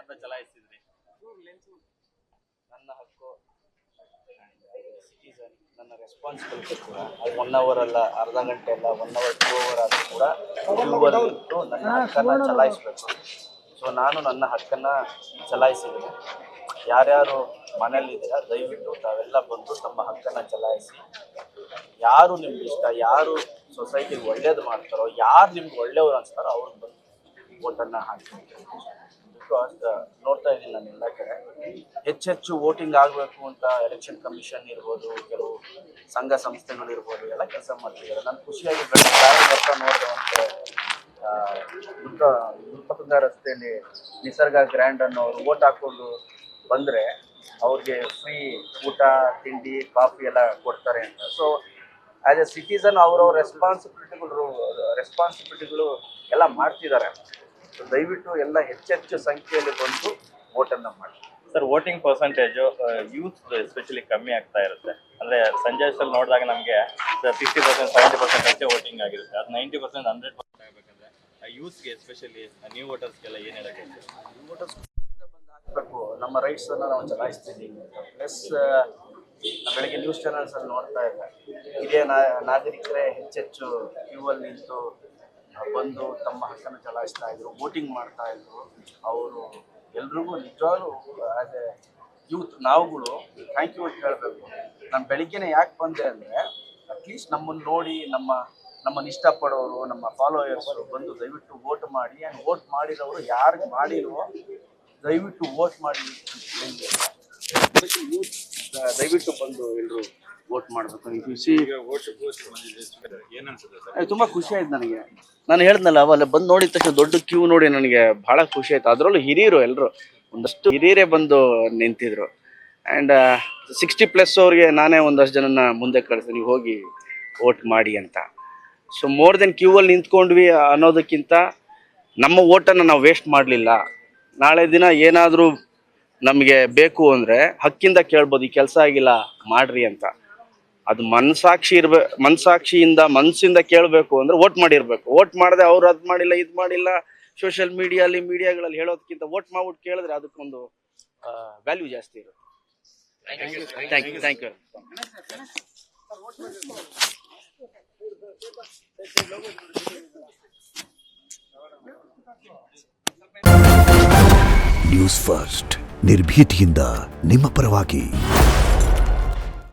ಮತ ಚಲಾಯಿಸಿದ್ರಿ? ನನ್ನ ಹಕ್ಕು, ಸಿಟಿಸನ್, ನನ್ನ ರೆಸ್ಪಾನ್ಸಿಬಿಲಿಟಿ ಕೂಡ. ಅದು 1 hour ಅಲ್ಲ, ಅರ್ಧ ಗಂಟೆ ಅಲ್ಲ, 1 hour 2 hour ಆದರೂ ಕೂಡ ಕ್ಯೂವಲ್ಲಿ ನಿಂತು ನನ್ನ ಹಕ್ಕನ್ನು ಚಲಾಯಿಸಬೇಕು. ಸೊ ನಾನು ನನ್ನ ಹಕ್ಕನ್ನು ಚಲಾಯಿಸಿದ್ದೀನಿ. ಯಾರ್ಯಾರು ಮನೇಲಿದ್ದೀರಾ ದಯವಿಟ್ಟು ತಾವೆಲ್ಲ ಬಂದು ತಮ್ಮ ಹಕ್ಕನ್ನು ಚಲಾಯಿಸಿ. ಯಾರು ನಿಮ್ಗೆ ಇಷ್ಟ, ಯಾರು ಸೊಸೈಟಿಗೆ ಒಳ್ಳೇದು ಮಾಡ್ತಾರೋ, ಯಾರು ನಿಮ್ಗೆ ಒಳ್ಳೆಯವರು ಅನ್ಸ್ತಾರೋ ಅವ್ರಿಗೆ ಬಂದು ವೋಟನ್ನು ಹಾಕಿ. ಬಿಕಾಸ್ ನೋಡ್ತಾ ಇದ್ದೀನಿ ನಾನು ಎಲ್ಲ ಕಡೆ ಹೆಚ್ಚೆಚ್ಚು ವೋಟಿಂಗ್ ಆಗಬೇಕು ಅಂತ ಎಲೆಕ್ಷನ್ ಕಮಿಷನ್ ಇರ್ಬೋದು, ಕೆಲವು ಸಂಘ ಸಂಸ್ಥೆಗಳಿರ್ಬೋದು ಎಲ್ಲ ಕೆಲಸ ಮಾಡ್ತಿದ್ದಾರೆ. ನಾನು ಖುಷಿಯಾಗಿ ಬರ್ತಾ ನೋಡಿದೆ ದುರ್ಗಾ ರಸ್ತೆಯಲ್ಲಿ ನಿಸರ್ಗ ಗ್ರ್ಯಾಂಡ್ ಅನ್ನೋರು ವೋಟ್ ಹಾಕ್ಕೊಂಡು ಬಂದರೆ ಅವ್ರಿಗೆ ಫ್ರೀ ಊಟ, ತಿಂಡಿ, ಕಾಫಿ ಎಲ್ಲ ಕೊಡ್ತಾರೆ ಅಂತ. ಸೊ ಆ್ಯಸ್ ಎ ಸಿಟಿಸನ್ ಅವರವ್ರ ರೆಸ್ಪಾನ್ಸಿಬಿಲಿಟಿಗಳು ಎಲ್ಲ ಮಾಡ್ತಿದ್ದಾರೆ. ಸೊ ದಯವಿಟ್ಟು ಎಲ್ಲ ಹೆಚ್ಚೆಚ್ಚು ಸಂಖ್ಯೆಯಲ್ಲಿ ಬಂದು ವೋಟನ್ನು ಮಾಡಿ. Sir, voting percentage youth especially ಕಮ್ಮಿ ಆಗ್ತಾ ಇರುತ್ತೆ. ಅಂದರೆ ಸಂಜೆ ಅಷ್ಟಲ್ಲಿ ನೋಡಿದಾಗ ನಮಗೆ 60%, 70% ಅಷ್ಟೇ ವೋಟಿಂಗ್ ಆಗಿರುತ್ತೆ. ಅದು 90%, 100% ಆಗಬೇಕಂದ್ರೆ ಯೂತ್ಸ್ಗೆ ಎಸ್ಪೆಷಲಿ ನ್ಯೂ ವೋಟರ್ಸ್ಗೆಲ್ಲ ಏನು ಹೇಳೋಕ್ಕೆ? ನ್ಯೂ ವೋಟರ್ಸ್ ಬಂದು ಹಾಕಬೇಕು, ನಮ್ಮ ರೈಟ್ಸನ್ನು ನಾವು ಚಲಾಯಿಸ್ತಿದ್ದೀವಿ. ಪ್ಲಸ್ ಬೆಳಗ್ಗೆ ನ್ಯೂಸ್ ಚಾನಲ್ಸಲ್ಲಿ ನೋಡ್ತಾ ಇದ್ದೆ, ಹಿರಿಯ ನಾಗರಿಕರೇ ಹೆಚ್ಚೆಚ್ಚು ಕ್ಯೂವಲ್ಲಿ ನಿಂತು ಬಂದು ತಮ್ಮ ಹಕ್ಕನ್ನು ಚಲಾಯಿಸ್ತಾ ಇದ್ರು, ವೋಟಿಂಗ್ ಮಾಡ್ತಾ ಇದ್ರು. ಅವರು ಎಲ್ರಿಗೂ ನಿಜವಾಗ್ಲೂ ಆ್ಯಸ್ ಎ ಯೂತ್ ನಾವುಗಳು ಥ್ಯಾಂಕ್ ಯು ಅಂತ ಹೇಳಬೇಕು. ನಾನು ಬೆಳಿಗ್ಗೆನೇ ಯಾಕೆ ಬಂದೆ ಅಂದರೆ, ಅಟ್ಲೀಸ್ಟ್ ನಮ್ಮನ್ನು ನೋಡಿ ನಮ್ಮನ್ನು ಇಷ್ಟಪಡೋರು, ನಮ್ಮ ಫಾಲೋಯರ್ಸರು ಬಂದು ದಯವಿಟ್ಟು ವೋಟ್ ಮಾಡಿ. ಆ್ಯಂಡ್ ವೋಟ್ ಮಾಡಿರೋರು ಯಾರಿಗೆ ಮಾಡಿಲ್ವೋ ದಯವಿಟ್ಟು ವೋಟ್ ಮಾಡಿ ಅಂತ ಹೇಳಿ ಯೂತ್ ದಯವಿಟ್ಟು ಬಂದು ಎಲ್ಲರೂ ವೋಟ್ ಮಾಡಬೇಕು. ತುಂಬ ಖುಷಿ ಆಯ್ತು ನನಗೆ. ನಾನು ಹೇಳ್ದನಲ್ಲ ಅವೆಲ್ಲ ಬಂದು ನೋಡಿದ ತಕ್ಷಣ ದೊಡ್ಡ ಕ್ಯೂ ನೋಡಿ ನನಗೆ ಭಾಳ ಖುಷಿ ಆಯ್ತು. ಅದರಲ್ಲೂ ಹಿರಿಯರು ಎಲ್ಲರೂ, ಒಂದಷ್ಟು ಹಿರಿಯರೇ ಬಂದು ನಿಂತಿದ್ರು. ಆ್ಯಂಡ್ 60+ ಅವ್ರಿಗೆ ನಾನೇ ಒಂದಷ್ಟು ಜನನ ಮುಂದೆ ಕಳಿಸ್ತೀನಿ, ನೀವು ಹೋಗಿ ವೋಟ್ ಮಾಡಿ ಅಂತ. ಸೊ ಮೋರ್ ದೆನ್ ಕ್ಯೂವಲ್ಲಿ ನಿಂತ್ಕೊಂಡ್ವಿ ಅನ್ನೋದಕ್ಕಿಂತ ನಮ್ಮ ವೋಟನ್ನು ನಾವು ವೇಸ್ಟ್ ಮಾಡಲಿಲ್ಲ. ನಾಳೆ ದಿನ ಏನಾದರೂ ನಮಗೆ ಬೇಕು ಅಂದರೆ ಹಕ್ಕಿಂದ ಕೇಳ್ಬೋದು, ಈ ಕೆಲಸ ಆಗಿಲ್ಲ ಮಾಡ್ರಿ ಅಂತ. ಅದು ಮನಸಾಕ್ಷಿಯಿಂದ ಮನಸ್ಸಿಂದ ಕೇಳಬೇಕು ಅಂದರೆ ವೋಟ್ ಮಾಡಿರಬೇಕು. ವೋಟ್ ಮಾಡದೆ ಅವ್ರು ಅದು ಮಾಡಿಲ್ಲ ಇದು ಮಾಡಿಲ್ಲ ಸೋಷಿಯಲ್ ಮೀಡಿಯಾಗಳಲ್ಲಿ ಹೇಳೋದಕ್ಕಿಂತ ವೋಟ್ ಮಾಡ್ಬಿಟ್ಟು ಕೇಳಿದ್ರೆ ಅದಕ್ಕೊಂದು ವ್ಯಾಲ್ಯೂ ಜಾಸ್ತಿ ಇರುತ್ತೆ. Thank you. ನ್ಯೂಸ್ ಫಸ್ಟ್, ನಿರ್ಭೀತಿಯಿಂದ ನಿಮ್ಮ ಪರವಾಗಿ.